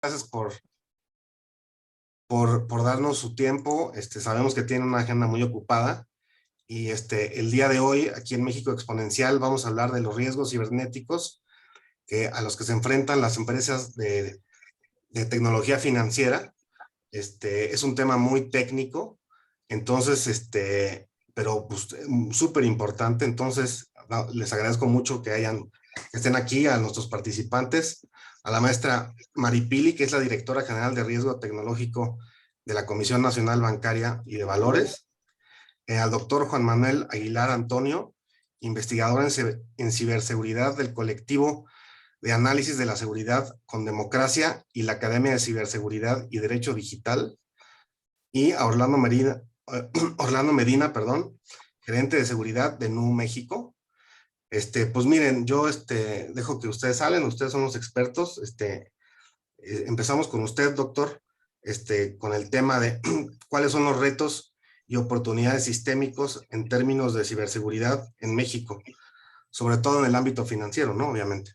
Gracias por darnos su tiempo. Sabemos que tiene una agenda muy ocupada y el día de hoy aquí en México Exponencial vamos a hablar de los riesgos cibernéticos a los que se enfrentan las empresas de tecnología financiera. Es un tema muy técnico, entonces, pero pues, súper importante. Entonces, les agradezco mucho que estén aquí a nuestros participantes, a la maestra Maripili, que es la directora general de Riesgo Tecnológico de la Comisión Nacional Bancaria y de Valores, al doctor Juan Manuel Aguilar Antonio, investigador en ciberseguridad del colectivo de análisis de la seguridad con democracia y la Academia de Ciberseguridad y Derecho Digital, y a Orlando Medina, perdón, gerente de seguridad de NU México. Pues miren, yo dejo que ustedes hablen, ustedes son los expertos. Empezamos con usted, doctor, con el tema de cuáles son los retos y oportunidades sistémicos en términos de ciberseguridad en México, sobre todo en el ámbito financiero, ¿no? Obviamente.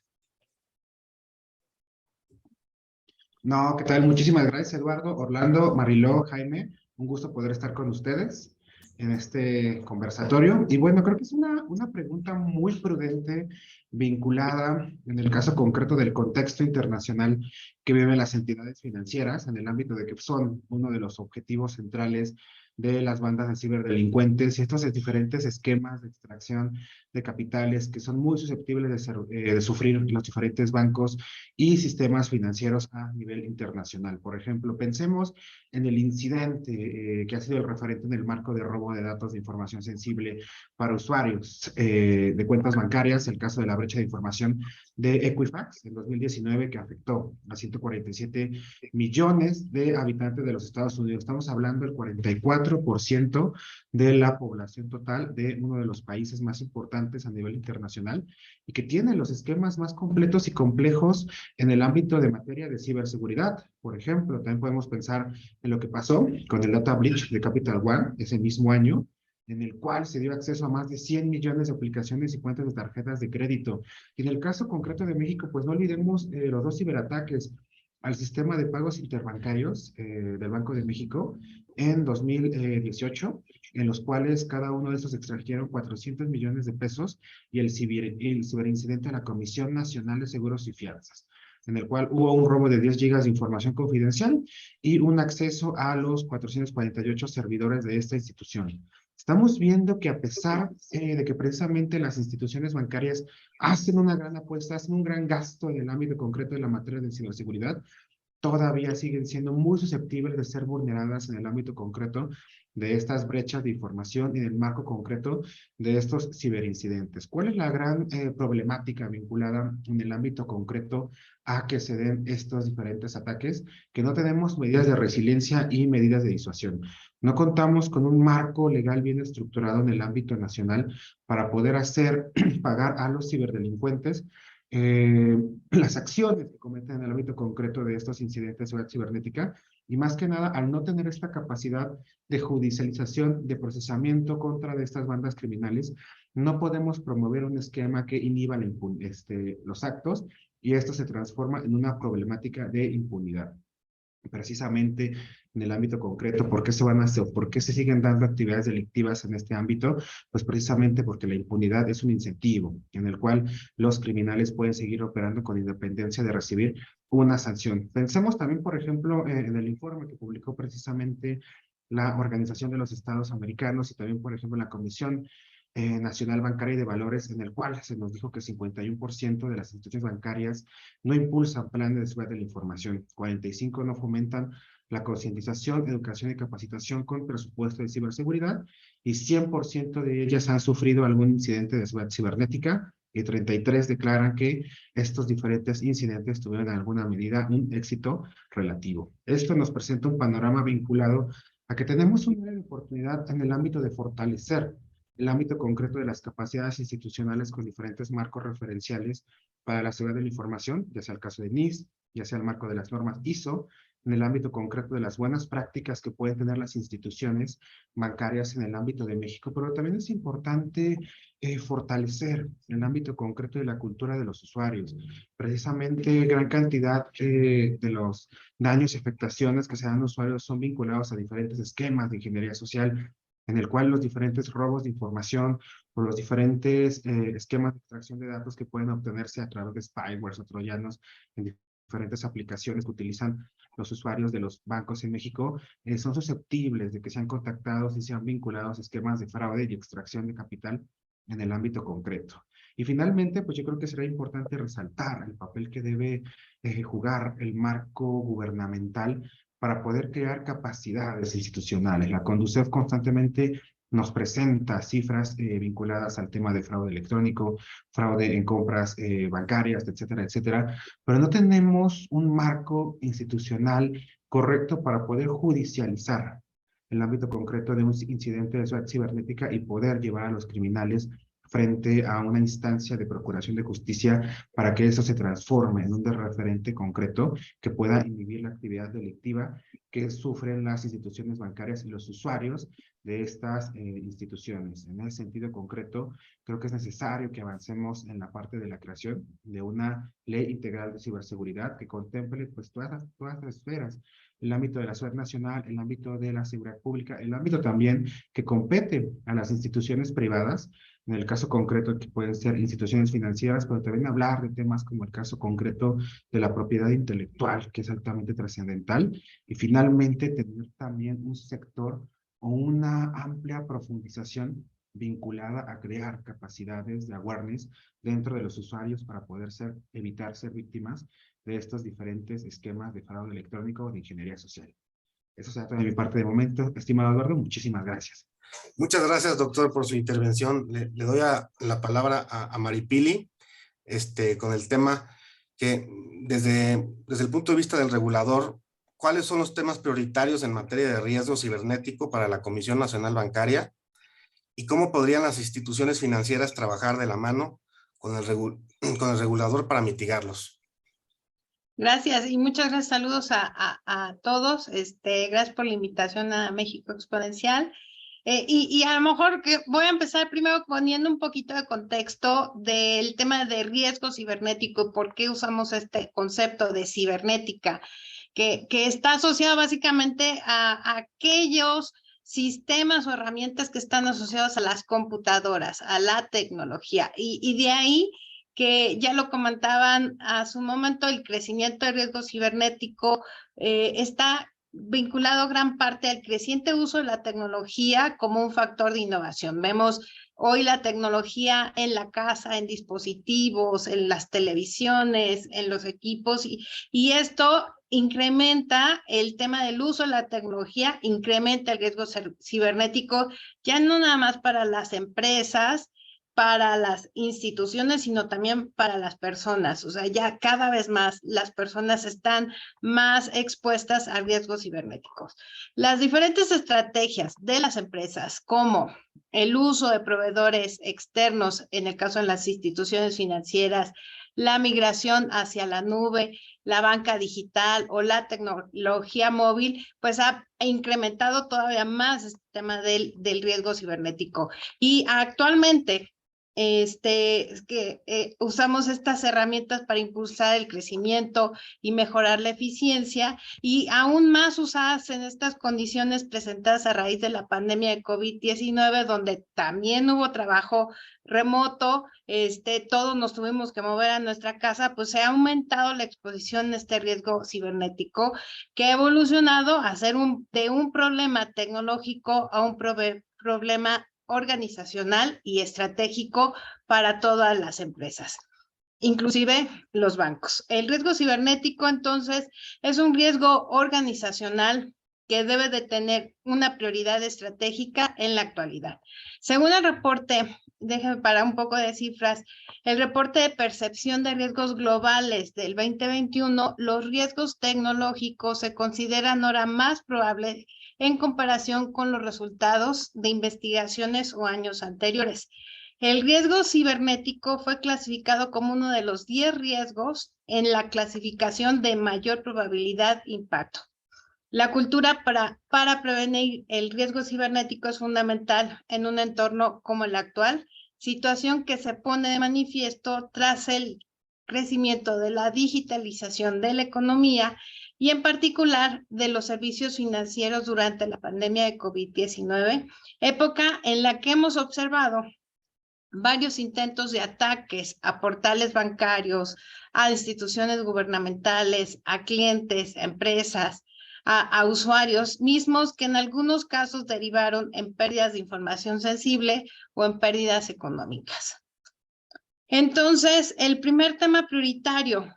No, ¿qué tal? Muchísimas gracias, Eduardo, Orlando, Mariló, Jaime. Un gusto poder estar con ustedes en este conversatorio. Y bueno, creo que es una pregunta muy prudente, vinculada en el caso concreto del contexto internacional que viven las entidades financieras, en el ámbito de que son uno de los objetivos centrales de las bandas de ciberdelincuentes y estos diferentes esquemas de extracción de capitales que son muy susceptibles de sufrir los diferentes bancos y sistemas financieros a nivel internacional. Por ejemplo, pensemos en el incidente que ha sido el referente en el marco de robo de datos de información sensible para usuarios de cuentas bancarias, el caso de la brecha de información de Equifax en 2019 que afectó a 147 millones de habitantes de los Estados Unidos. Estamos hablando del 44% de la población total de uno de los países más importantes a nivel internacional y que tiene los esquemas más completos y complejos en el ámbito de materia de ciberseguridad. Por ejemplo, también podemos pensar en lo que pasó con el data breach de Capital One ese mismo año, en el cual se dio acceso a más de 100 millones de aplicaciones y cuentas de tarjetas de crédito. Y en el caso concreto de México, pues no olvidemos los dos ciberataques al sistema de pagos interbancarios del Banco de México en 2018, en los cuales cada uno de estos extrajeron 400 millones de pesos, y el ciberincidente a la Comisión Nacional de Seguros y Fianzas, en el cual hubo un robo de 10 gigas de información confidencial y un acceso a los 448 servidores de esta institución. Estamos viendo que a pesar de que precisamente las instituciones bancarias hacen una gran apuesta, hacen un gran gasto en el ámbito concreto de la materia de ciberseguridad, todavía siguen siendo muy susceptibles de ser vulneradas en el ámbito concreto de estas brechas de información y en el marco concreto de estos ciberincidentes. ¿Cuál es la gran problemática vinculada en el ámbito concreto a que se den estos diferentes ataques? Que no tenemos medidas de resiliencia y medidas de disuasión. No contamos con un marco legal bien estructurado en el ámbito nacional para poder hacer pagar a los ciberdelincuentes eh, las acciones que cometen en el ámbito concreto de estos incidentes de seguridad cibernética, y más que nada al no tener esta capacidad de judicialización, de procesamiento contra de estas bandas criminales, no podemos promover un esquema que inhiba los actos, y esto se transforma en una problemática de impunidad. Precisamente en el ámbito concreto, ¿por qué se van a hacer, por qué se siguen dando actividades delictivas en este ámbito? Pues precisamente porque la impunidad es un incentivo en el cual los criminales pueden seguir operando con independencia de recibir una sanción. Pensemos también, por ejemplo, en el informe que publicó precisamente la Organización de los Estados Americanos y también, por ejemplo, la Comisión Nacional Bancaria y de Valores, en el cual se nos dijo que el 51% de las instituciones bancarias no impulsan planes de seguridad de la información, 45% no fomentan la concientización, educación y capacitación con presupuesto de ciberseguridad, y 100% de ellas han sufrido algún incidente de seguridad cibernética, y 33 declaran que estos diferentes incidentes tuvieron en alguna medida un éxito relativo. Esto nos presenta un panorama vinculado a que tenemos una gran oportunidad en el ámbito de fortalecer el ámbito concreto de las capacidades institucionales con diferentes marcos referenciales para la seguridad de la información, ya sea el caso de NIS, ya sea el marco de las normas ISO, en el ámbito concreto de las buenas prácticas que pueden tener las instituciones bancarias en el ámbito de México, pero también es importante fortalecer el ámbito concreto de la cultura de los usuarios. Precisamente gran cantidad de los daños y afectaciones que se dan a usuarios son vinculados a diferentes esquemas de ingeniería social, en el cual los diferentes robos de información o los diferentes esquemas de extracción de datos que pueden obtenerse a través de spywares o troyanos en diferentes aplicaciones que utilizan los usuarios de los bancos en México, son susceptibles de que sean contactados y sean vinculados a esquemas de fraude y extracción de capital en el ámbito concreto. Y finalmente, pues yo creo que será importante resaltar el papel que debe jugar el marco gubernamental para poder crear capacidades institucionales. La Conducef constantemente nos presenta cifras vinculadas al tema de fraude electrónico, fraude en compras bancarias, etcétera, etcétera, pero no tenemos un marco institucional correcto para poder judicializar el ámbito concreto de un incidente de seguridad cibernética y poder llevar a los criminales frente a una instancia de procuración de justicia para que eso se transforme en un referente concreto que pueda inhibir la actividad delictiva que sufren las instituciones bancarias y los usuarios de estas instituciones. En ese sentido concreto, creo que es necesario que avancemos en la parte de la creación de una ley integral de ciberseguridad que contemple pues todas las esferas, el ámbito de la seguridad nacional, el ámbito de la seguridad pública, el ámbito también que compete a las instituciones privadas, en el caso concreto que pueden ser instituciones financieras, pero también hablar de temas como el caso concreto de la propiedad intelectual, que es altamente trascendental, y finalmente tener también un sector o una amplia profundización vinculada a crear capacidades de awareness dentro de los usuarios para poder evitar ser víctimas de estos diferentes esquemas de fraude electrónico o de ingeniería social. Eso será todo de mi parte de momento. Estimado Eduardo, muchísimas gracias. Muchas gracias, doctor, por su intervención. Le doy la palabra a Maripili, con el tema que desde el punto de vista del regulador, ¿cuáles son los temas prioritarios en materia de riesgo cibernético para la Comisión Nacional Bancaria? ¿Y cómo podrían las instituciones financieras trabajar de la mano con el regulador para mitigarlos? Gracias y muchas gracias. Saludos a todos. Gracias por la invitación a México Exponencial. Y a lo mejor que voy a empezar primero poniendo un poquito de contexto del tema de riesgo cibernético y por qué usamos este concepto de cibernética, que está asociado básicamente a aquellos sistemas o herramientas que están asociados a las computadoras, a la tecnología. Y de ahí que ya lo comentaban a su momento, el crecimiento de riesgo cibernético está vinculado gran parte al creciente uso de la tecnología como un factor de innovación. Vemos hoy la tecnología en la casa, en dispositivos, en las televisiones, en los equipos, y esto incrementa el tema del uso de la tecnología, incrementa el riesgo cibernético, ya no nada más para las empresas, para las instituciones, sino también para las personas. O sea, ya cada vez más las personas están más expuestas a riesgos cibernéticos. Las diferentes estrategias de las empresas, como el uso de proveedores externos, en el caso de las instituciones financieras, la migración hacia la nube, la banca digital o la tecnología móvil, pues ha incrementado todavía más este tema del riesgo cibernético. Y actualmente, usamos estas herramientas para impulsar el crecimiento y mejorar la eficiencia, y aún más usadas en estas condiciones presentadas a raíz de la pandemia de COVID-19, donde también hubo trabajo remoto, todos nos tuvimos que mover a nuestra casa, pues se ha aumentado la exposición a este riesgo cibernético, que ha evolucionado a ser de un problema tecnológico a un problema organizacional y estratégico para todas las empresas, inclusive los bancos. El riesgo cibernético, entonces, es un riesgo organizacional que debe de tener una prioridad estratégica en la actualidad. Según el reporte, déjenme para un poco de cifras, el reporte de percepción de riesgos globales del 2021, los riesgos tecnológicos se consideran ahora más probables en comparación con los resultados de investigaciones o años anteriores. El riesgo cibernético fue clasificado como uno de los 10 riesgos en la clasificación de mayor probabilidad de impacto. La cultura para prevenir el riesgo cibernético es fundamental en un entorno como el actual, situación que se pone de manifiesto tras el crecimiento de la digitalización de la economía y en particular de los servicios financieros durante la pandemia de COVID-19, época en la que hemos observado varios intentos de ataques a portales bancarios, a instituciones gubernamentales, a clientes, a empresas, a usuarios mismos que en algunos casos derivaron en pérdidas de información sensible o en pérdidas económicas. Entonces, el primer tema prioritario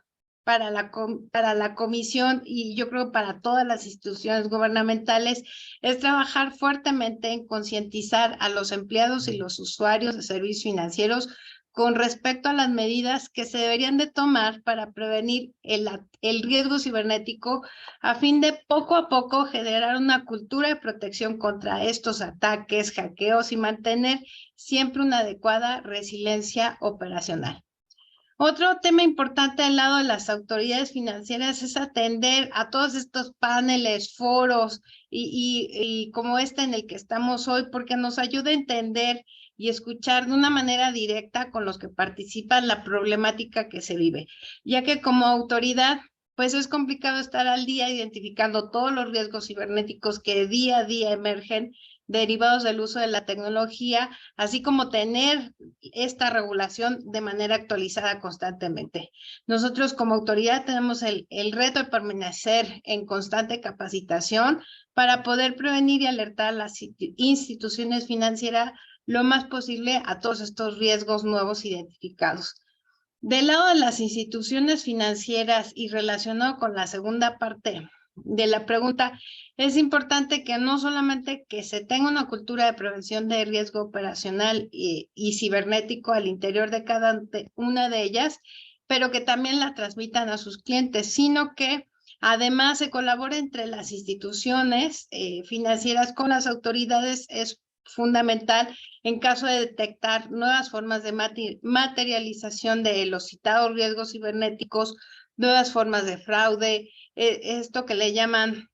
para la comisión y yo creo para todas las instituciones gubernamentales es trabajar fuertemente en concientizar a los empleados y los usuarios de servicios financieros con respecto a las medidas que se deberían de tomar para prevenir el riesgo cibernético a fin de poco a poco generar una cultura de protección contra estos ataques, hackeos y mantener siempre una adecuada resiliencia operacional. Otro tema importante del lado de las autoridades financieras es atender a todos estos paneles, foros y como este en el que estamos hoy, porque nos ayuda a entender y escuchar de una manera directa con los que participan la problemática que se vive, ya que como autoridad, pues es complicado estar al día identificando todos los riesgos cibernéticos que día a día emergen derivados del uso de la tecnología, así como tener esta regulación de manera actualizada constantemente. Nosotros como autoridad tenemos el reto de permanecer en constante capacitación para poder prevenir y alertar a las instituciones financieras lo más posible a todos estos riesgos nuevos identificados. Del lado de las instituciones financieras y relacionado con la segunda parte de la pregunta, es importante que no solamente que se tenga una cultura de prevención de riesgo operacional y cibernético al interior de cada una de ellas, pero que también la transmitan a sus clientes, sino que además se colabore entre las instituciones financieras con las autoridades. Es fundamental en caso de detectar nuevas formas de materialización de los citados riesgos cibernéticos, nuevas formas de fraude, esto que le llaman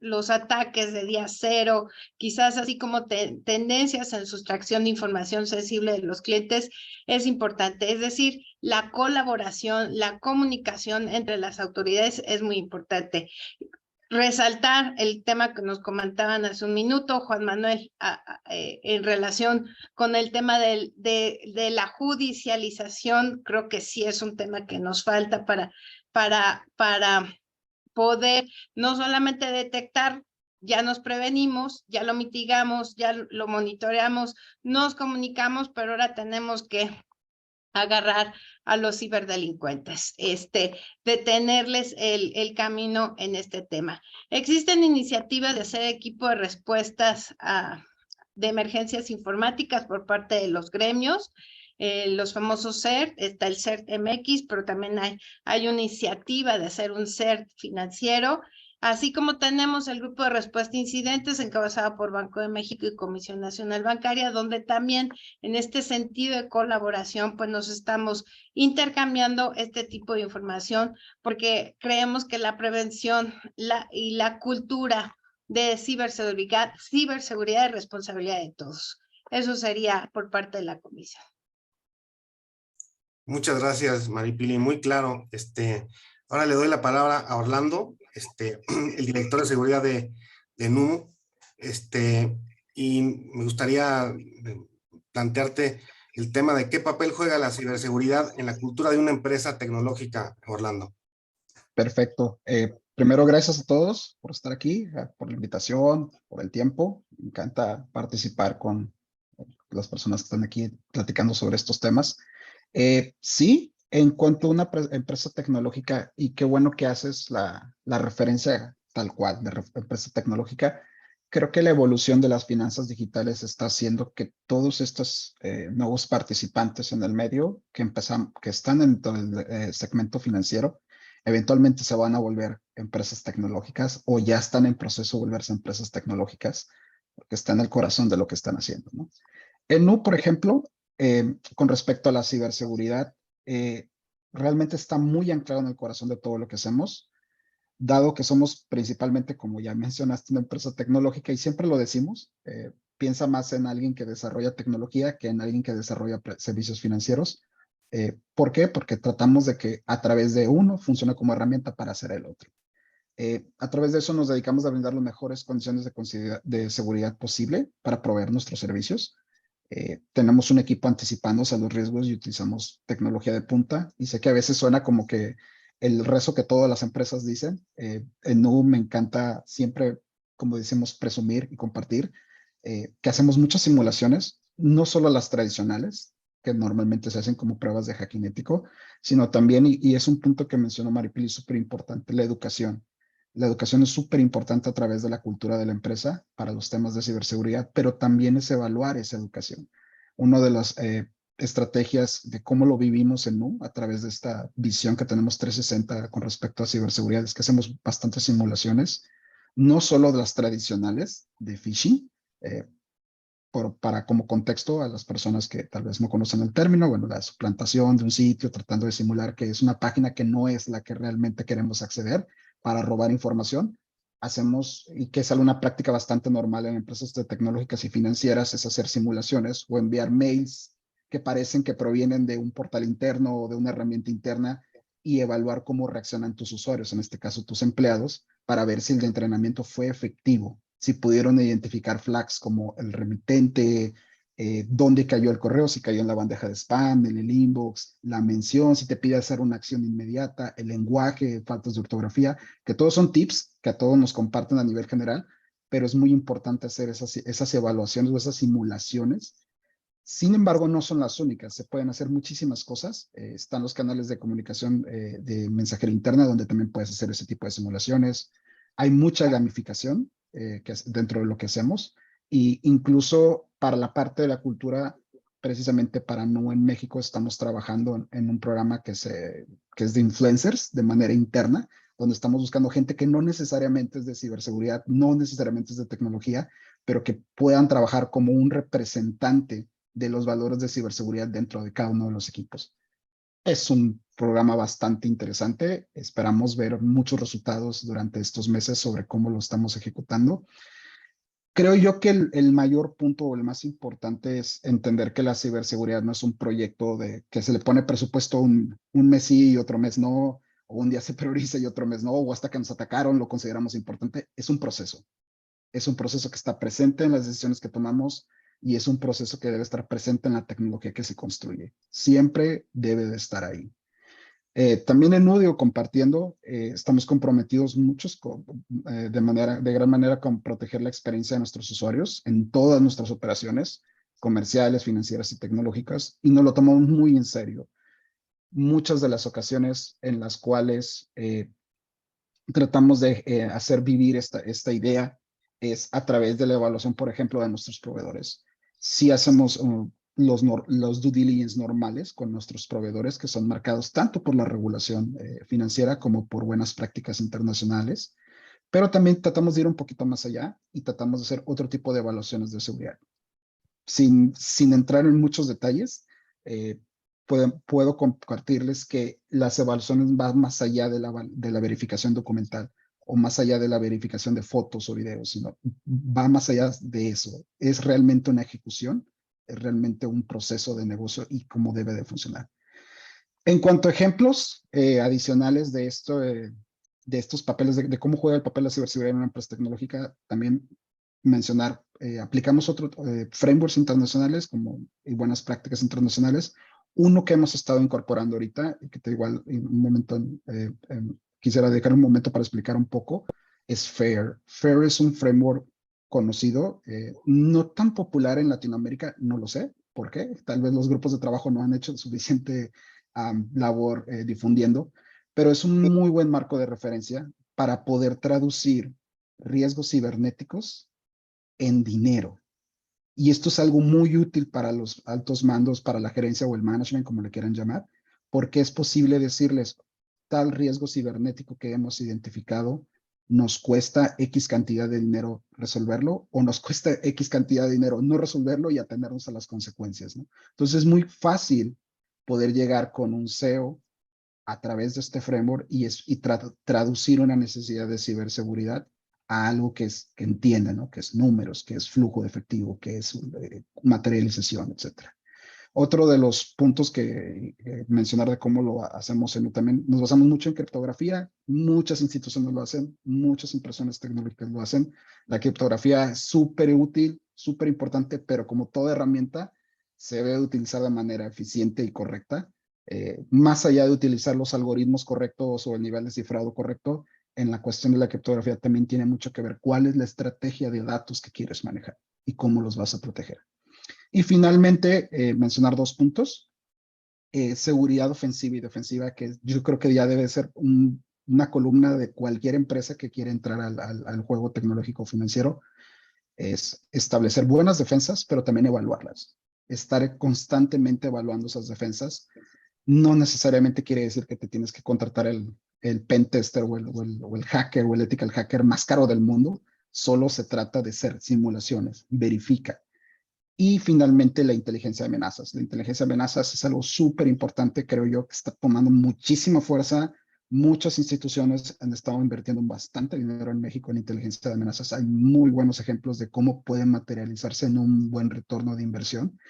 los ataques de día cero, quizás así como tendencias en sustracción de información sensible de los clientes, es importante. Es decir, la colaboración, la comunicación entre las autoridades es muy importante. Resaltar el tema que nos comentaban hace un minuto, Juan Manuel, en relación con el tema de la judicialización, creo que sí es un tema que nos falta para poder no solamente detectar, ya nos prevenimos, ya lo mitigamos, ya lo monitoreamos, nos comunicamos, pero ahora tenemos que agarrar a los ciberdelincuentes, detenerles el camino en este tema. Existen iniciativas de hacer equipo de respuestas de emergencias informáticas por parte de los gremios, los famosos CERT, está el CERT MX, pero también hay una iniciativa de hacer un CERT financiero, así como tenemos el grupo de respuesta a incidentes encabezado por Banco de México y Comisión Nacional Bancaria, donde también en este sentido de colaboración, pues nos estamos intercambiando este tipo de información, porque creemos que la prevención y la cultura de ciberseguridad es responsabilidad de todos. Eso sería por parte de la comisión. Muchas gracias, Maripili, muy claro. Ahora le doy la palabra a Orlando, el director de seguridad de NUMO, y me gustaría plantearte el tema de qué papel juega la ciberseguridad en la cultura de una empresa tecnológica, Orlando. Perfecto. Primero, gracias a todos por estar aquí, por la invitación, por el tiempo. Me encanta participar con las personas que están aquí platicando sobre estos temas. Sí, en cuanto a una empresa tecnológica, y qué bueno que haces la referencia tal cual de empresa tecnológica, creo que la evolución de las finanzas digitales está haciendo que todos estos nuevos participantes en el medio que están dentro del segmento financiero, eventualmente se van a volver empresas tecnológicas o ya están en proceso de volverse empresas tecnológicas porque está en el corazón de lo que están haciendo, ¿no? En Nu, por ejemplo, con respecto a la ciberseguridad, realmente está muy anclado en el corazón de todo lo que hacemos. dado que somos principalmente, como ya mencionaste, una empresa tecnológica y siempre lo decimos, piensa más en alguien que desarrolla tecnología que en alguien que desarrolla servicios financieros. ¿Por qué? Porque tratamos de que a través de uno funcione como herramienta para hacer el otro. A través de eso nos dedicamos a brindar las mejores condiciones de seguridad posible para proveer nuestros servicios. Tenemos un equipo anticipándose a los riesgos y utilizamos tecnología de punta. Y sé que a veces suena como que el rezo que todas las empresas dicen. En Nu me encanta siempre, como decimos, presumir y compartir que hacemos muchas simulaciones, no solo las tradicionales, que normalmente se hacen como pruebas de hacking ético, sino también, y es un punto que mencionó Maripili, súper importante, la educación. La educación es súper importante a través de la cultura de la empresa para los temas de ciberseguridad, pero también es evaluar esa educación. Una de las estrategias de cómo lo vivimos en Nu, a través de esta visión que tenemos 360 con respecto a ciberseguridad, es que hacemos bastantes simulaciones, no solo de las tradicionales de phishing, eh, para como contexto a las personas que tal vez no conocen el término, bueno, la suplantación de un sitio tratando de simular que es una página que no es la que realmente queremos acceder para robar información. Hacemos, y que es una práctica bastante normal en empresas tecnológicas y financieras, es hacer simulaciones o enviar mails que parecen que provienen de un portal interno o de una herramienta interna y evaluar cómo reaccionan tus usuarios, en este caso tus empleados, para ver si el entrenamiento fue efectivo, si pudieron identificar flags como el remitente, dónde cayó el correo, si cayó en la bandeja de spam, en el inbox, la mención, si te pide hacer una acción inmediata, el lenguaje, faltas de ortografía, que todos son tips que a todos nos comparten a nivel general, pero es muy importante hacer esas evaluaciones o esas simulaciones. Sin embargo, no son las únicas, se pueden hacer muchísimas cosas. Están los canales de comunicación de mensajería interna, donde también puedes hacer ese tipo de simulaciones. Hay mucha gamificación que es dentro de lo que hacemos, y incluso para la parte de la cultura, precisamente para Nu en México, estamos trabajando en un programa que es de influencers de manera interna, donde estamos buscando gente que no necesariamente es de ciberseguridad, no necesariamente es de tecnología, pero que puedan trabajar como un representante de los valores de ciberseguridad dentro de cada uno de los equipos. Es un programa bastante interesante. Esperamos ver muchos resultados durante estos meses sobre cómo lo estamos ejecutando. Creo yo que el mayor punto o el más importante es entender que la ciberseguridad no es un proyecto de que se le pone presupuesto un mes sí y otro mes no, o un día se prioriza y otro mes no, o hasta que nos atacaron lo consideramos importante. Es un proceso. Es un proceso que está presente en las decisiones que tomamos y es un proceso que debe estar presente en la tecnología que se construye. Siempre debe de estar ahí. También en Nudio compartiendo, estamos comprometidos muchos de gran manera con proteger la experiencia de nuestros usuarios en todas nuestras operaciones comerciales, financieras y tecnológicas, y nos lo tomamos muy en serio. Muchas de las ocasiones en las cuales tratamos de hacer vivir esta idea es a través de la evaluación, por ejemplo, de nuestros proveedores. Si hacemos los due diligence normales con nuestros proveedores, que son marcados tanto por la regulación financiera como por buenas prácticas internacionales, pero también tratamos de ir un poquito más allá y tratamos de hacer otro tipo de evaluaciones de seguridad. Sin entrar en muchos detalles, puedo compartirles que las evaluaciones van más allá de la verificación documental o más allá de la verificación de fotos o videos, sino va más allá de eso. Es realmente una ejecución, es realmente un proceso de negocio y cómo debe de funcionar. En cuanto a ejemplos adicionales de esto, de estos papeles, de cómo juega el papel de la ciberseguridad en una empresa tecnológica, también mencionar, aplicamos otros frameworks internacionales y buenas prácticas internacionales. Uno que hemos estado incorporando ahorita, y que igual en un momento quisiera dedicar un momento para explicar un poco, es FAIR. FAIR es un framework conocido, no tan popular en Latinoamérica, no lo sé, ¿por qué? Tal vez los grupos de trabajo no han hecho suficiente labor difundiendo, pero es un muy buen marco de referencia para poder traducir riesgos cibernéticos en dinero. Y esto es algo muy útil para los altos mandos, para la gerencia o el management, como le quieran llamar, porque es posible decirles, tal riesgo cibernético que hemos identificado nos cuesta X cantidad de dinero resolverlo, o nos cuesta X cantidad de dinero no resolverlo y atenernos a las consecuencias, ¿no? Entonces es muy fácil poder llegar con un CEO a través de este framework y traducir una necesidad de ciberseguridad a algo que entiendan, ¿no? Que es números, que es flujo de efectivo, que es materialización, etcétera. Otro de los puntos que mencionar de cómo lo hacemos también nos basamos mucho en criptografía. Muchas instituciones lo hacen, muchas impresiones tecnológicas lo hacen. La criptografía es súper útil, súper importante, pero como toda herramienta, se debe utilizar de manera eficiente y correcta. Más allá de utilizar los algoritmos correctos o el nivel de cifrado correcto, en la cuestión de la criptografía también tiene mucho que ver cuál es la estrategia de datos que quieres manejar y cómo los vas a proteger. Y finalmente, mencionar 2 puntos. Seguridad ofensiva y defensiva, que yo creo que ya debe ser una columna de cualquier empresa que quiera entrar al juego tecnológico financiero. Es establecer buenas defensas, pero también evaluarlas. Estar constantemente evaluando esas defensas. No necesariamente quiere decir que te tienes que contratar el pentester o el hacker o el ethical hacker más caro del mundo. Solo se trata de hacer simulaciones. Verifica. Y finalmente, la inteligencia de amenazas. La inteligencia de amenazas es algo súper importante, creo yo, que está tomando muchísima fuerza. Muchas instituciones han estado invirtiendo bastante dinero en México en inteligencia de amenazas. Hay muy buenos ejemplos de cómo pueden materializarse en un buen retorno de inversión.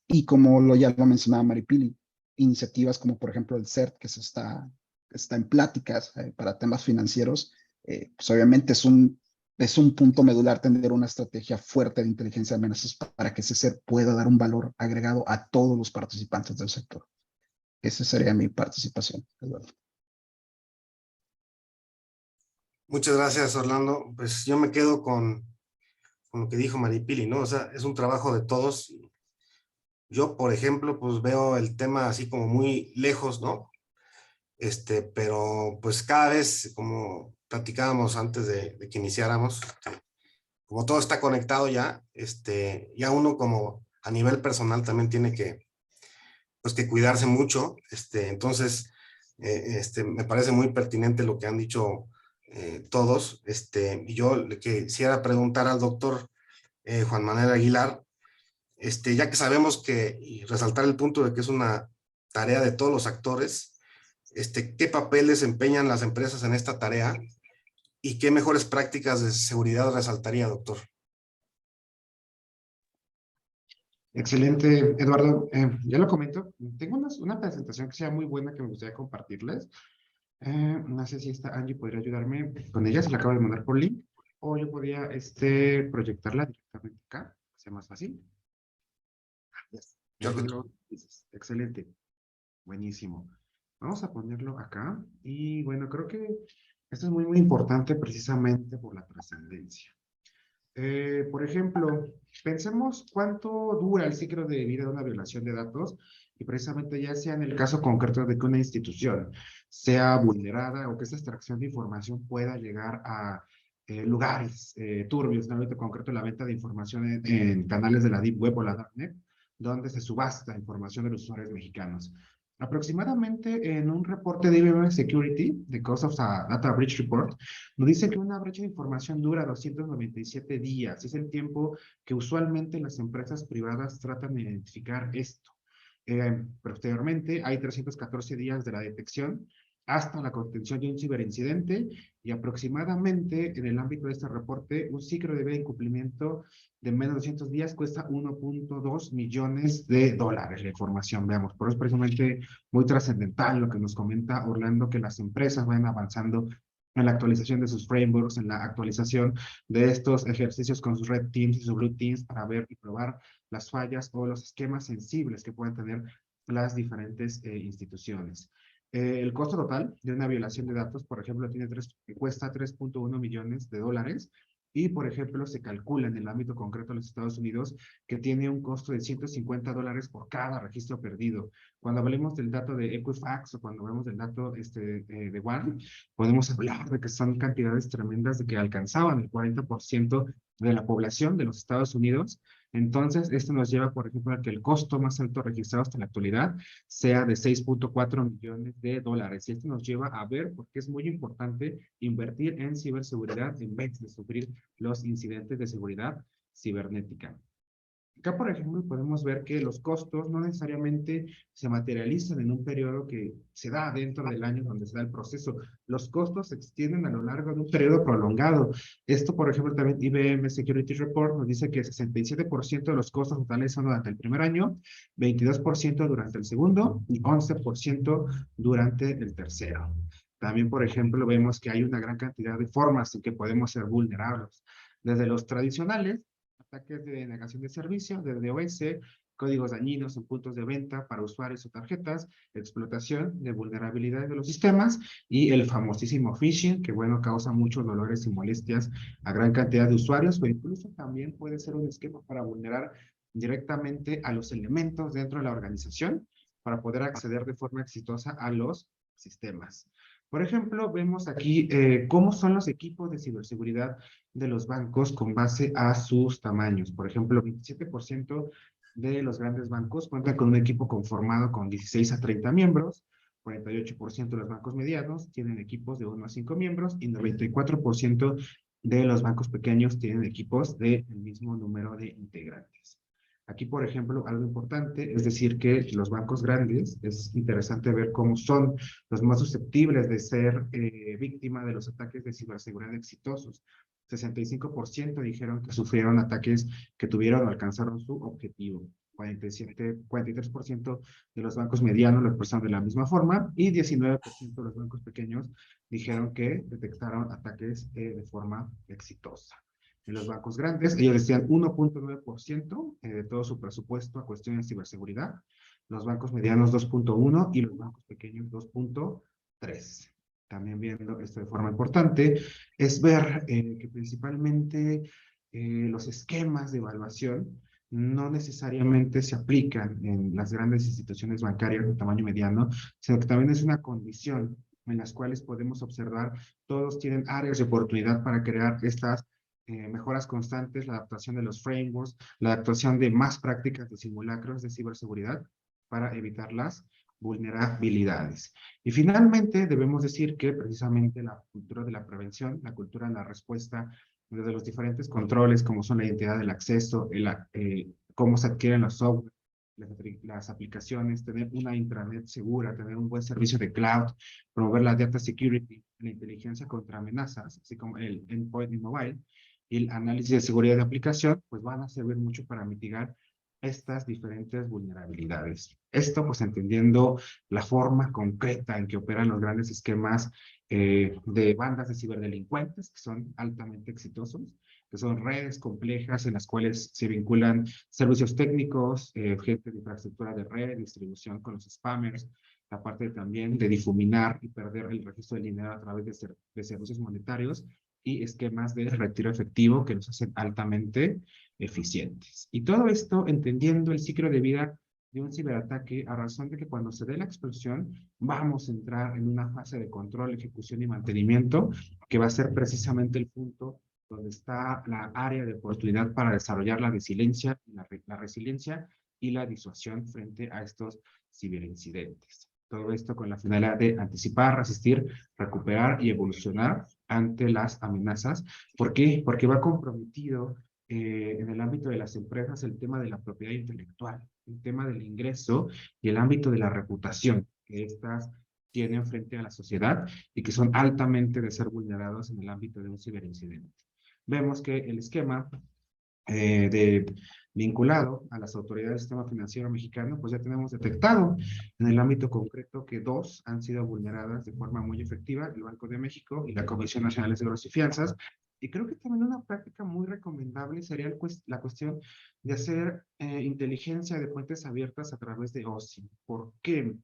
Y como ya lo mencionaba Maripili, iniciativas como por ejemplo el CERT, que está en pláticas para temas financieros, pues obviamente es un punto medular tener una estrategia fuerte de inteligencia de amenazas para que ese ser pueda dar un valor agregado a todos los participantes del sector. Esa sería mi participación, Eduardo. Muchas gracias, Orlando. Pues yo me quedo con lo que dijo Maripili, ¿no? O sea, es un trabajo de todos. Yo, por ejemplo, pues veo el tema así como muy lejos, ¿no? Pero pues cada vez, como platicábamos antes de que iniciáramos, como todo está conectado ya, ya uno como a nivel personal también tiene pues que cuidarse mucho, entonces, me parece muy pertinente lo que han dicho todos, y yo le quisiera preguntar al doctor Juan Manuel Aguilar, ya que sabemos y resaltar el punto de que es una tarea de todos los actores, ¿qué papel desempeñan las empresas en esta tarea y qué mejores prácticas de seguridad resaltaría, doctor? Excelente, Eduardo. Ya lo comento. Tengo una presentación que sea muy buena que me gustaría compartirles. No sé si esta Angie podría ayudarme con ella, se la acabo de mandar por link, o yo podía proyectarla directamente acá, que sea más fácil. Ya tú lo dices. Excelente. Buenísimo. Vamos a ponerlo acá. Y bueno, creo que esto es muy, muy importante precisamente por la trascendencia. Por ejemplo, pensemos cuánto dura el ciclo de vida de una violación de datos y precisamente ya sea en el caso concreto de que una institución sea vulnerada o que esa extracción de información pueda llegar a lugares turbios, en el ámbito concreto la venta de información en canales de la Deep Web o la Darknet, donde se subasta información de los usuarios mexicanos. Aproximadamente en un reporte de IBM Security, The Cost of a Data Breach Report, nos dice que una brecha de información dura 297 días. Es el tiempo que usualmente las empresas privadas tratan de identificar esto. Posteriormente, hay 314 días de la detección hasta la contención de un ciberincidente y aproximadamente en el ámbito de este reporte, un ciclo de vida de incumplimiento de menos de 200 días cuesta 1.2 millones de dólares la información, veamos. Por eso es precisamente muy trascendental lo que nos comenta Orlando, que las empresas vayan avanzando en la actualización de sus frameworks, en la actualización de estos ejercicios con sus red teams y sus blue teams para ver y probar las fallas o los esquemas sensibles que pueden tener las diferentes instituciones. El costo total de una violación de datos, por ejemplo, cuesta 3.1 millones de dólares y, por ejemplo, se calcula en el ámbito concreto de los Estados Unidos que tiene un costo de $150 por cada registro perdido. Cuando hablemos del dato de Equifax o cuando hablemos del dato de One, podemos hablar de que son cantidades tremendas de que alcanzaban el 40% de la población de los Estados Unidos. Entonces, esto nos lleva, por ejemplo, a que el costo más alto registrado hasta la actualidad sea de 6.4 millones de dólares. Y esto nos lleva a ver por qué es muy importante invertir en ciberseguridad en vez de sufrir los incidentes de seguridad cibernética. Acá, por ejemplo, podemos ver que los costos no necesariamente se materializan en un periodo que se da dentro del año donde se da el proceso. Los costos se extienden a lo largo de un periodo prolongado. Esto, por ejemplo, también IBM Security Report nos dice que 67% de los costos totales son durante el primer año, 22% durante el segundo y 11% durante el tercero. También, por ejemplo, vemos que hay una gran cantidad de formas en que podemos ser vulnerables. Desde los tradicionales, ataques de negación de servicio, de DOS, códigos dañinos en puntos de venta para usuarios o tarjetas, explotación de vulnerabilidades de los sistemas y el famosísimo phishing, que bueno, causa muchos dolores y molestias a gran cantidad de usuarios, o incluso también puede ser un esquema para vulnerar directamente a los elementos dentro de la organización para poder acceder de forma exitosa a los sistemas. Por ejemplo, vemos aquí cómo son los equipos de ciberseguridad de los bancos con base a sus tamaños. Por ejemplo, 27% de los grandes bancos cuentan con un equipo conformado con 16 a 30 miembros, 48% de los bancos medianos tienen equipos de 1 a 5 miembros y 94% de los bancos pequeños tienen equipos del mismo número de integrantes. Aquí, por ejemplo, algo importante es decir que los bancos grandes, es interesante ver cómo son los más susceptibles de ser víctima de los ataques de ciberseguridad exitosos. 65% dijeron que sufrieron ataques que tuvieron o alcanzaron su objetivo. 43% de los bancos medianos lo expresaron de la misma forma y 19% de los bancos pequeños dijeron que detectaron ataques de forma exitosa. En los bancos grandes, ellos decían 1.9% de todo su presupuesto a cuestiones de ciberseguridad, los bancos medianos 2.1% y los bancos pequeños 2.3%. También viendo esto de forma importante, es ver que principalmente los esquemas de evaluación no necesariamente se aplican en las grandes instituciones bancarias de tamaño mediano, sino que también es una condición en las cuales podemos observar todos tienen áreas de oportunidad para crear estas mejoras constantes, la adaptación de los frameworks, la adaptación de más prácticas de simulacros de ciberseguridad para evitar las vulnerabilidades. Y finalmente debemos decir que precisamente la cultura de la prevención, la cultura de la respuesta, desde los diferentes controles como son la identidad del acceso, cómo se adquieren los software, las aplicaciones, tener una intranet segura, tener un buen servicio de cloud, promover la data security, la inteligencia contra amenazas, así como el endpoint y mobile, y el análisis de seguridad de aplicación, pues van a servir mucho para mitigar estas diferentes vulnerabilidades. Esto pues entendiendo la forma concreta en que operan los grandes esquemas de bandas de ciberdelincuentes que son altamente exitosos, que son redes complejas en las cuales se vinculan servicios técnicos, gente de infraestructura de red, distribución con los spammers, la parte también de difuminar y perder el registro del dinero a través de servicios monetarios y esquemas de retiro efectivo que los hacen altamente eficientes. Y todo esto entendiendo el ciclo de vida de un ciberataque a razón de que cuando se dé la explosión vamos a entrar en una fase de control, ejecución y mantenimiento que va a ser precisamente el punto donde está la área de oportunidad para desarrollar la resiliencia y la disuasión frente a estos ciberincidentes. Todo esto con la finalidad de anticipar, resistir, recuperar y evolucionar ante las amenazas. ¿Por qué? Porque va comprometido en el ámbito de las empresas el tema de la propiedad intelectual, el tema del ingreso y el ámbito de la reputación que estas tienen frente a la sociedad y que son altamente de ser vulnerados en el ámbito de un ciberincidente. Vemos que el esquema vinculado a las autoridades del sistema financiero mexicano, pues ya tenemos detectado en el ámbito concreto que 2 han sido vulneradas de forma muy efectiva, el Banco de México y la Comisión Nacional de Seguros y Fianzas. Y creo que también una práctica muy recomendable sería la cuestión de hacer inteligencia de fuentes abiertas a través de OSI. ¿Por qué?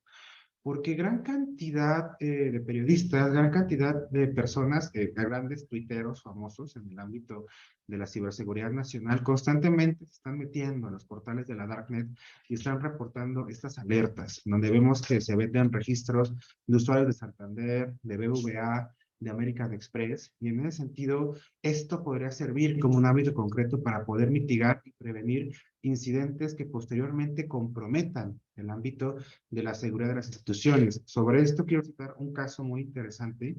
Porque gran cantidad de periodistas, gran cantidad de personas, grandes tuiteros famosos en el ámbito de la ciberseguridad nacional, constantemente se están metiendo a los portales de la Darknet y están reportando estas alertas, donde vemos que se venden registros de usuarios de Santander, de BBVA, de American Express, y en ese sentido, esto podría servir como un ámbito concreto para poder mitigar y prevenir incidentes que posteriormente comprometan el ámbito de la seguridad de las instituciones. Sobre esto quiero citar un caso muy interesante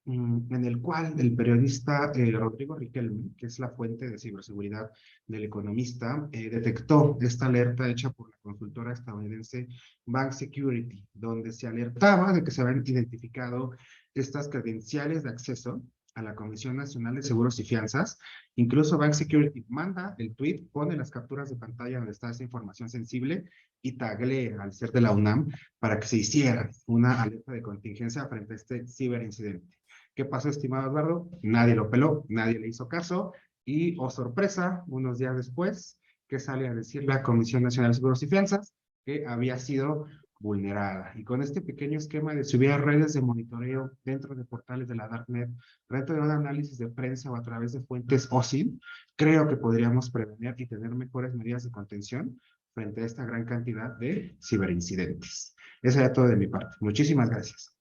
en el cual el periodista Rodrigo Riquelme, que es la fuente de ciberseguridad del Economista, detectó esta alerta hecha por la consultora estadounidense Bank Security, donde se alertaba de que se habían identificado estas credenciales de acceso a la Comisión Nacional de Seguros y Fianzas. Incluso Bank Security manda el tweet, pone las capturas de pantalla donde está esa información sensible y taglea al ser de la UNAM para que se hiciera una alerta de contingencia frente a este ciberincidente. ¿Qué pasó, estimado Eduardo? Nadie lo peló, nadie le hizo caso y, oh sorpresa, unos días después, que sale a decir la Comisión Nacional de Seguros y Fianzas que había sido vulnerada. Y con este pequeño esquema de subir a redes de monitoreo dentro de portales de la Darknet, dentro de un análisis de prensa o a través de fuentes OSINT, creo que podríamos prevenir y tener mejores medidas de contención frente a esta gran cantidad de ciberincidentes. Eso era todo de mi parte. Muchísimas gracias.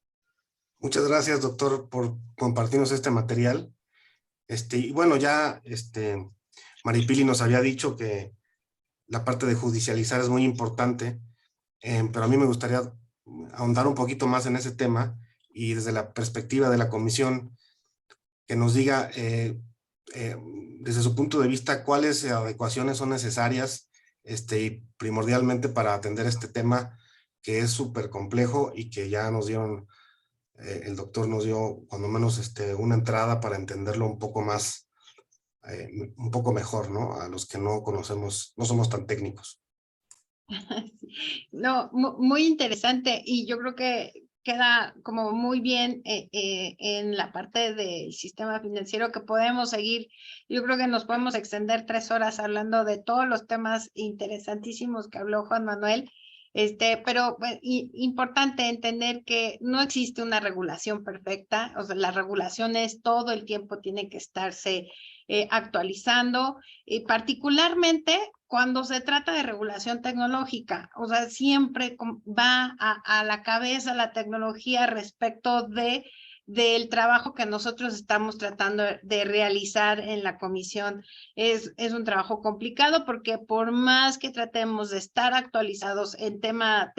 Muchas gracias, doctor, por compartirnos este material. Y bueno, ya Maripili nos había dicho que la parte de judicializar es muy importante, pero a mí me gustaría ahondar un poquito más en ese tema y desde la perspectiva de la comisión, que nos diga desde su punto de vista cuáles adecuaciones son necesarias y primordialmente para atender este tema que es súper complejo y que ya nos dieron, el doctor nos dio cuando menos una entrada para entenderlo un poco más, un poco mejor, ¿no? A los que no conocemos, no somos tan técnicos. No, muy interesante y yo creo que queda como muy bien en la parte del sistema financiero que podemos seguir. Yo creo que nos podemos extender 3 horas hablando de todos los temas interesantísimos que habló Juan Manuel. Pero importante entender que no existe una regulación perfecta, o sea, las regulaciones todo el tiempo tienen que estarse actualizando, particularmente cuando se trata de regulación tecnológica, o sea, siempre va a la cabeza la tecnología respecto del trabajo que nosotros estamos tratando de realizar en la comisión. Es un trabajo complicado porque por más que tratemos de estar actualizados en tema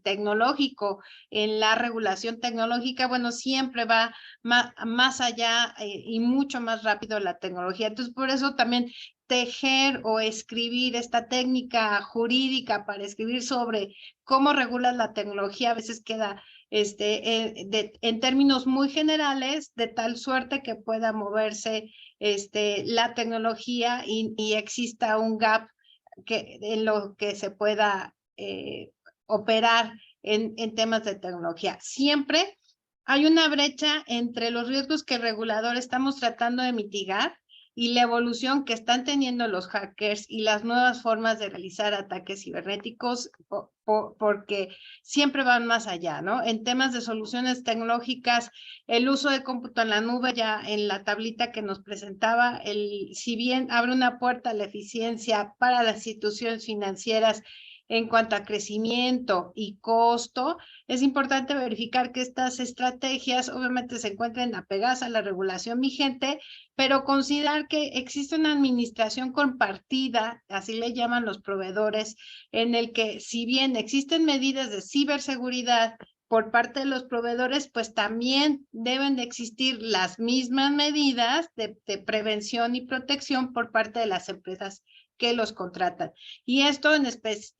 tecnológico, en la regulación tecnológica, bueno, siempre va más allá y mucho más rápido la tecnología. Entonces, por eso también tejer o escribir esta técnica jurídica para escribir sobre cómo regulas la tecnología a veces queda en términos muy generales, de tal suerte que pueda moverse la tecnología y exista un gap en lo que se pueda operar en temas de tecnología. Siempre hay una brecha entre los riesgos que el regulador estamos tratando de mitigar y la evolución que están teniendo los hackers y las nuevas formas de realizar ataques cibernéticos, porque siempre van más allá, ¿no? En temas de soluciones tecnológicas, el uso de cómputo en la nube, ya en la tablita que nos presentaba, si bien abre una puerta a la eficiencia para las instituciones financieras en cuanto a crecimiento y costo, es importante verificar que estas estrategias obviamente se encuentren apegadas a la regulación vigente, pero considerar que existe una administración compartida, así le llaman los proveedores, en el que si bien existen medidas de ciberseguridad por parte de los proveedores, pues también deben de existir las mismas medidas de prevención y protección por parte de las empresas que los contratan. Y esto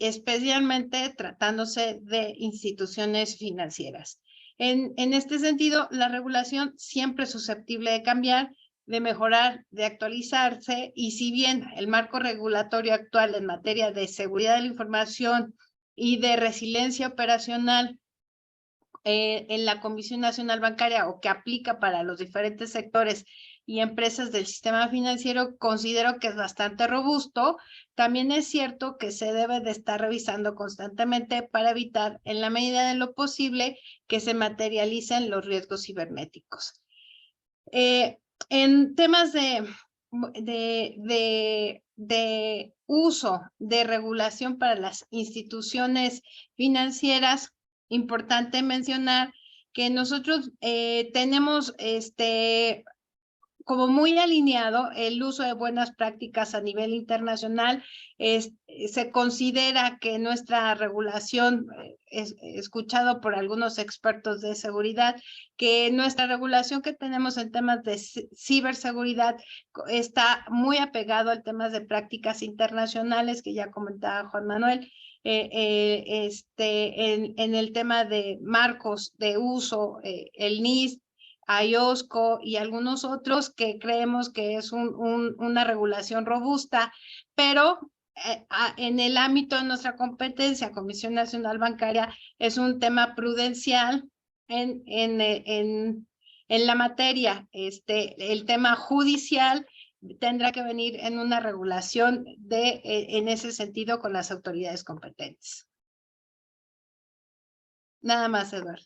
especialmente tratándose de instituciones financieras. En este sentido, la regulación siempre es susceptible de cambiar, de mejorar, de actualizarse, y si bien el marco regulatorio actual en materia de seguridad de la información y de resiliencia operacional en la Comisión Nacional Bancaria, o que aplica para los diferentes sectores y empresas del sistema financiero, considero que es bastante robusto, también es cierto que se debe de estar revisando constantemente para evitar, en la medida de lo posible, que se materialicen los riesgos cibernéticos. En temas de uso de regulación para las instituciones financieras, importante mencionar que nosotros tenemos como muy alineado el uso de buenas prácticas a nivel internacional. Se considera que nuestra regulación, escuchado por algunos expertos de seguridad, que nuestra regulación que tenemos en temas de ciberseguridad está muy apegado al temas de prácticas internacionales que ya comentaba Juan Manuel. En el tema de marcos de uso, el NIST, IOSCO y algunos otros que creemos que es una regulación robusta, pero en el ámbito de nuestra competencia, Comisión Nacional Bancaria, es un tema prudencial en la materia. El tema judicial tendrá que venir en una regulación en ese sentido con las autoridades competentes. Nada más, Eduardo.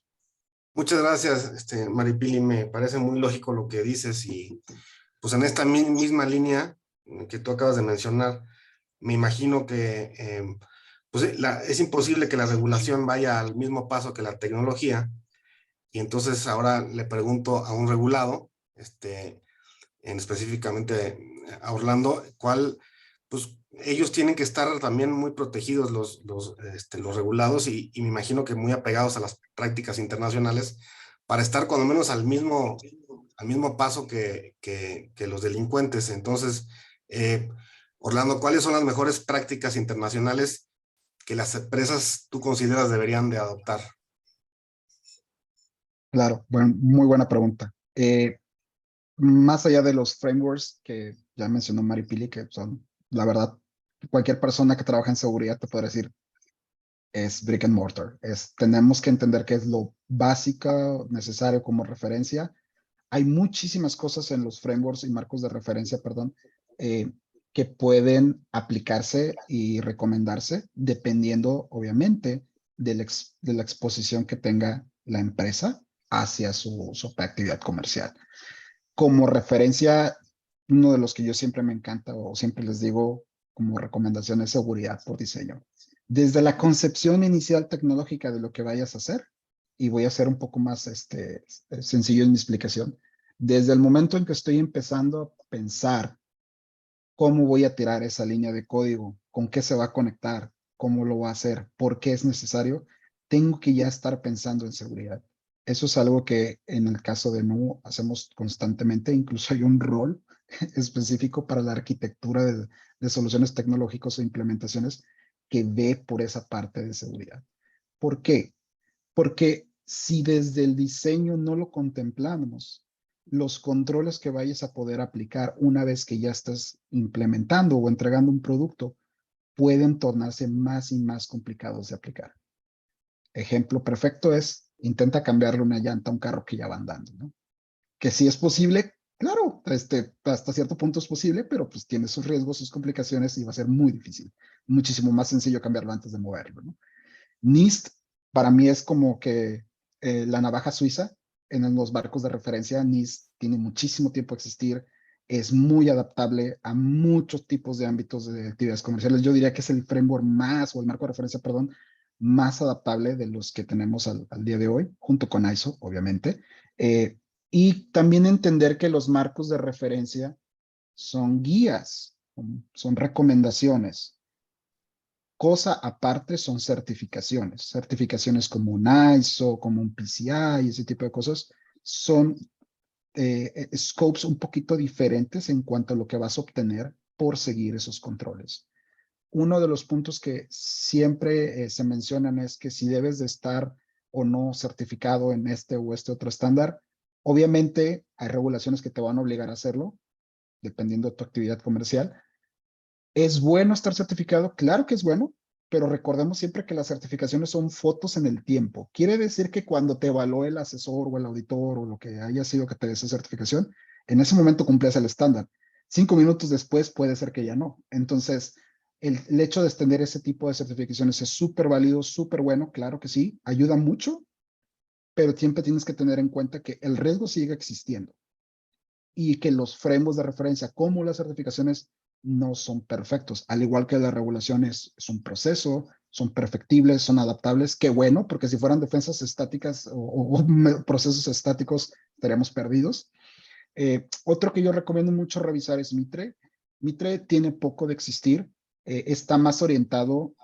Muchas gracias, Maripili, me parece muy lógico lo que dices y pues en esta misma línea que tú acabas de mencionar, me imagino que pues, es imposible que la regulación vaya al mismo paso que la tecnología y entonces ahora le pregunto a un regulado, específicamente a Orlando, pues ellos tienen que estar también muy protegidos los regulados y me imagino que muy apegados a las prácticas internacionales para estar cuando menos al mismo paso que los delincuentes. Entonces, Orlando, ¿cuáles son las mejores prácticas internacionales que las empresas tú consideras deberían de adoptar? Claro, bueno, muy buena pregunta. Más allá de los frameworks que ya mencionó Maripili, que son, la verdad, cualquier persona que trabaja en seguridad te puede decir, es brick and mortar. Tenemos que entender qué es lo básico, necesario como referencia. Hay muchísimas cosas en los frameworks y marcos de referencia, perdón, que pueden aplicarse y recomendarse dependiendo, obviamente, de la exposición que tenga la empresa hacia su actividad comercial. Como referencia, uno de los que yo siempre me encanta o siempre les digo como recomendación es seguridad por diseño. Desde la concepción inicial tecnológica de lo que vayas a hacer, y voy a ser un poco más sencillo en mi explicación, desde el momento en que estoy empezando a pensar cómo voy a tirar esa línea de código, con qué se va a conectar, cómo lo va a hacer, por qué es necesario, tengo que ya estar pensando en seguridad. Eso es algo que en el caso de NU hacemos constantemente, incluso hay un rol específico para la arquitectura de soluciones tecnológicas o implementaciones que ve por esa parte de seguridad. ¿Por qué? Porque si desde el diseño no lo contemplamos, los controles que vayas a poder aplicar una vez que ya estás implementando o entregando un producto pueden tornarse más y más complicados de aplicar. Ejemplo perfecto es, intenta cambiarle una llanta a un carro que ya va andando, ¿no? Que sí es posible, claro, hasta cierto punto es posible, pero pues tiene sus riesgos, sus complicaciones y va a ser muy difícil. Muchísimo más sencillo cambiarlo antes de moverlo, ¿no? NIST para mí es como que la navaja suiza en los barcos de referencia. NIST tiene muchísimo tiempo de existir, es muy adaptable a muchos tipos de ámbitos de actividades comerciales. Yo diría que es el framework más, o el marco de referencia, perdón, más adaptable de los que tenemos al día de hoy, junto con ISO, obviamente. Y también entender que los marcos de referencia son guías, son recomendaciones. Cosa aparte son certificaciones. Certificaciones como un ISO, como un PCI, ese tipo de cosas, son scopes un poquito diferentes en cuanto a lo que vas a obtener por seguir esos controles. Uno de los puntos que siempre se mencionan es que si debes de estar o no certificado en este o este otro estándar, obviamente hay regulaciones que te van a obligar a hacerlo, dependiendo de tu actividad comercial. ¿Es bueno estar certificado? Claro que es bueno, pero recordemos siempre que las certificaciones son fotos en el tiempo. Quiere decir que cuando te evalúe el asesor o el auditor o lo que haya sido que te dé esa certificación, en ese momento cumples el estándar. 5 minutos después puede ser que ya no. Entonces, el hecho de extender ese tipo de certificaciones es súper válido, súper bueno, claro que sí, ayuda mucho, pero siempre tienes que tener en cuenta que el riesgo sigue existiendo y que los frameworks de referencia como las certificaciones no son perfectos, al igual que las regulaciones es un proceso, son perfectibles, son adaptables, qué bueno, porque si fueran defensas estáticas o procesos estáticos estaríamos perdidos. Otro que yo recomiendo mucho revisar es Mitre. Mitre tiene poco de existir, está más orientado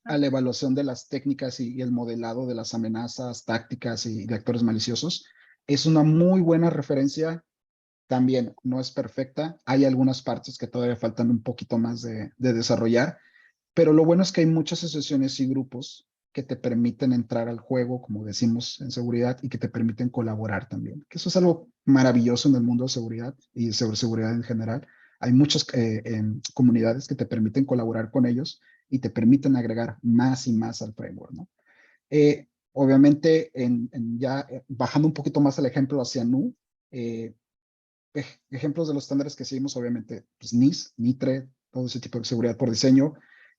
a la evaluación de las técnicas y el modelado de las amenazas, tácticas y de actores maliciosos. Es una muy buena referencia. También no es perfecta. Hay algunas partes que todavía faltan un poquito más de desarrollar, pero lo bueno es que hay muchas asociaciones y grupos que te permiten entrar al juego, como decimos en seguridad, y que te permiten colaborar también. Que eso es algo maravilloso en el mundo de seguridad y de seguridad en general. Hay muchas comunidades que te permiten colaborar con ellos y te permiten agregar más y más al framework, ¿no? Obviamente, bajando un poquito más el ejemplo hacia NU, ejemplos de los estándares que seguimos, obviamente, pues NIS, NITRE, todo ese tipo de seguridad por diseño.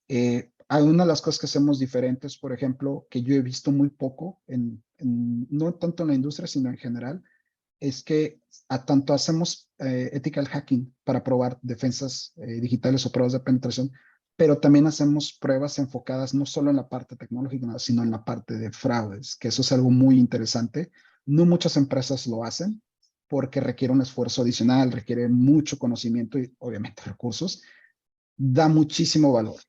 Hay una de las cosas que hacemos diferentes, por ejemplo, que yo he visto muy poco, no tanto en la industria, sino en general, es que tanto hacemos ethical hacking para probar defensas digitales o pruebas de penetración, pero también hacemos pruebas enfocadas no solo en la parte tecnológica, sino en la parte de fraudes, que eso es algo muy interesante. No muchas empresas lo hacen porque requiere un esfuerzo adicional, requiere mucho conocimiento y obviamente recursos. Da muchísimo valor,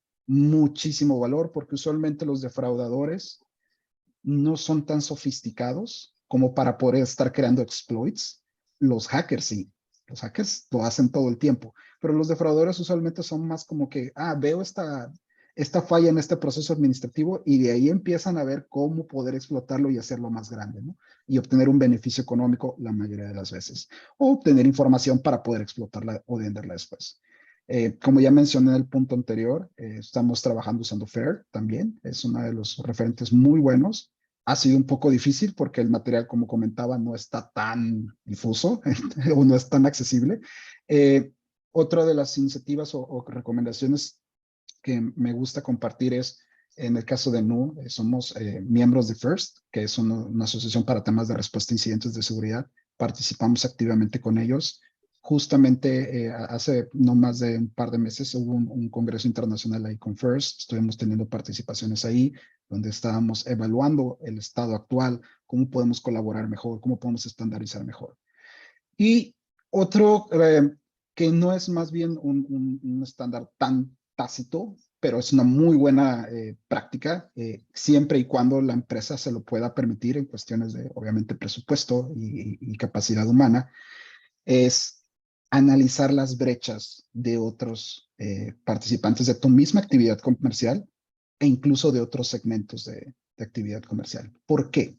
porque usualmente los defraudadores no son tan sofisticados como para poder estar creando exploits. Los hackers sí, los hackers lo hacen todo el tiempo, pero los defraudadores usualmente son más como que, veo esta falla en este proceso administrativo y de ahí empiezan a ver cómo poder explotarlo y hacerlo más grande, ¿no? Y obtener un beneficio económico la mayoría de las veces, o obtener información para poder explotarla o venderla después. Como ya mencioné en el punto anterior, estamos trabajando usando FAIR también, es uno de los referentes muy buenos. Ha sido un poco difícil porque el material, como comentaba, no está tan difuso o no es tan accesible. Otra de las iniciativas o recomendaciones que me gusta compartir es, en el caso de NU, somos miembros de FIRST, que es una asociación para temas de respuesta a incidentes de seguridad. Participamos activamente con ellos. Justamente hace no más de un par de meses hubo un congreso internacional ahí con FIRST. Estuvimos teniendo participaciones ahí, donde estábamos evaluando el estado actual, cómo podemos colaborar mejor, cómo podemos estandarizar mejor. Y otro que no es más bien un estándar tan tácito, pero es una muy buena práctica, siempre y cuando la empresa se lo pueda permitir en cuestiones de, obviamente, presupuesto y capacidad humana, es analizar las brechas de otros participantes de tu misma actividad comercial e incluso de otros segmentos de actividad comercial. ¿Por qué?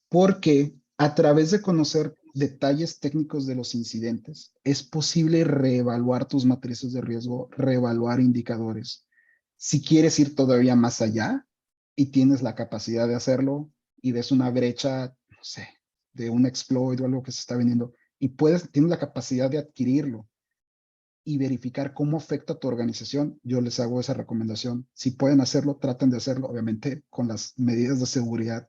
Porque a través de conocer detalles técnicos de los incidentes, es posible reevaluar tus matrices de riesgo, reevaluar indicadores. Si quieres ir todavía más allá y tienes la capacidad de hacerlo y ves una brecha, no sé, de un exploit o algo que se está vendiendo y tienes la capacidad de adquirirlo y verificar cómo afecta a tu organización, yo les hago esa recomendación. Si pueden hacerlo, traten de hacerlo, obviamente con las medidas de seguridad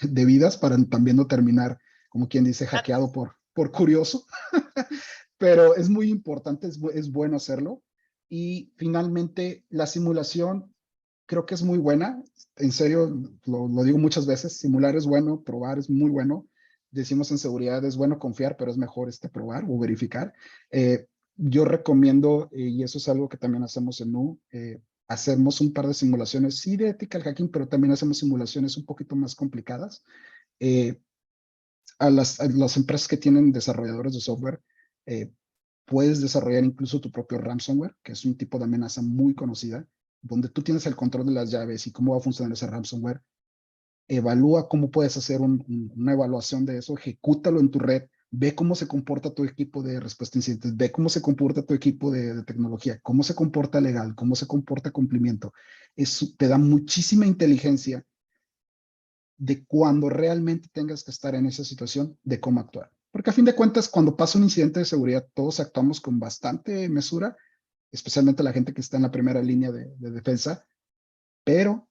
debidas para también no terminar, como quien dice, hackeado por curioso. Pero es muy importante, es bueno hacerlo. Y finalmente, la simulación creo que es muy buena. En serio, lo digo muchas veces, simular es bueno, probar es muy bueno. Decimos en seguridad, es bueno confiar, pero es mejor probar o verificar. Yo recomiendo, y eso es algo que también hacemos en NU, hacemos un par de simulaciones, sí de ethical hacking, pero también hacemos simulaciones un poquito más complicadas. A las empresas que tienen desarrolladores de software, puedes desarrollar incluso tu propio ransomware, que es un tipo de amenaza muy conocida, donde tú tienes el control de las llaves y cómo va a funcionar ese ransomware. Evalúa cómo puedes hacer una evaluación de eso, ejecútalo en tu red, ve cómo se comporta tu equipo de respuesta a incidentes, ve cómo se comporta tu equipo de tecnología, cómo se comporta legal, cómo se comporta cumplimiento. Eso te da muchísima inteligencia de cuando realmente tengas que estar en esa situación, de cómo actuar. Porque a fin de cuentas, cuando pasa un incidente de seguridad, todos actuamos con bastante mesura, especialmente la gente que está en la primera línea de defensa, pero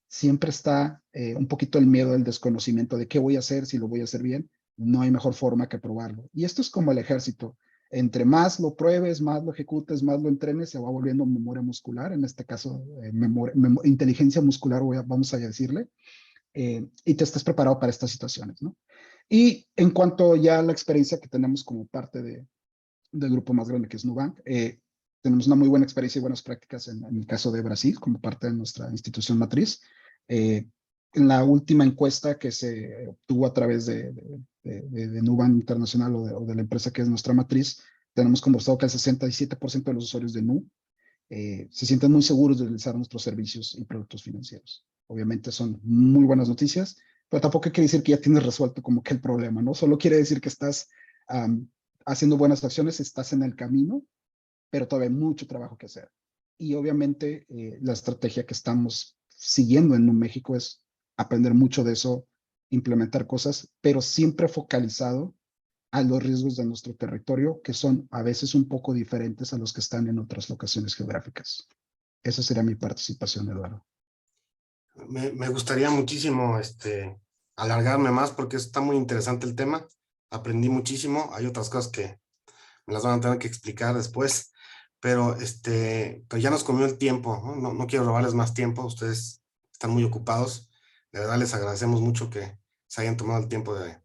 siempre está un poquito el miedo, el desconocimiento de qué voy a hacer, si lo voy a hacer bien. No hay mejor forma que probarlo. Y esto es como el ejército. Entre más lo pruebes, más lo ejecutes, más lo entrenes, se va volviendo memoria muscular, en este caso, inteligencia muscular, vamos a decirle, y te estás preparado para estas situaciones, ¿no? Y en cuanto ya a la experiencia que tenemos como parte del grupo más grande que es Nubank, tenemos una muy buena experiencia y buenas prácticas en el caso de Brasil como parte de nuestra institución matriz. En la última encuesta que se obtuvo a través de Nubank Internacional o de la empresa que es nuestra matriz, tenemos conversado que el 67% de los usuarios de Nu se sienten muy seguros de utilizar nuestros servicios y productos financieros. Obviamente son muy buenas noticias, pero tampoco quiere decir que ya tienes resuelto como que el problema, ¿no? Solo quiere decir que estás haciendo buenas acciones, estás en el camino, pero todavía hay mucho trabajo que hacer. Y obviamente la estrategia que estamos siguiendo en México es aprender mucho de eso, implementar cosas, pero siempre focalizado a los riesgos de nuestro territorio, que son a veces un poco diferentes a los que están en otras locaciones geográficas. Esa sería mi participación, Eduardo. Me gustaría muchísimo alargarme más porque está muy interesante el tema. Aprendí muchísimo. Hay otras cosas que me las van a tener que explicar después, pero pues ya nos comió el tiempo, ¿no? No quiero robarles más tiempo. Ustedes están muy ocupados. De verdad les agradecemos mucho que se hayan tomado el tiempo de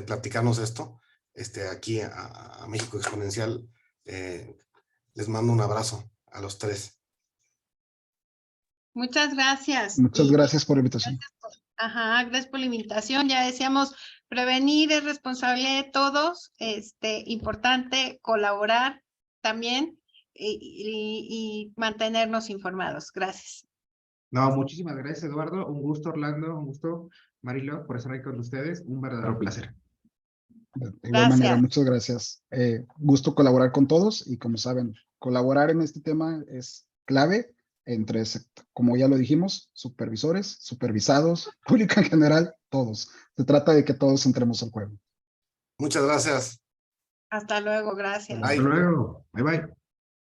platicarnos esto. Aquí a México Exponencial les mando un abrazo a los tres. Muchas gracias. Muchas gracias por la invitación. Gracias por la invitación. Ya decíamos, prevenir es responsabilidad de todos. Importante colaborar también y mantenernos informados. Gracias. No, muchísimas gracias, Eduardo. Un gusto, Orlando. Un gusto, Marilo, por estar ahí con ustedes. Un verdadero placer. De igual manera, Gracias. muchas gracias. Gusto colaborar con todos y como saben, colaborar en este tema es clave entre, como ya lo dijimos, supervisores, supervisados, público en general, todos. Se trata de que todos entremos al juego. Muchas gracias. Hasta luego. Gracias. Hasta luego. Bye, bye.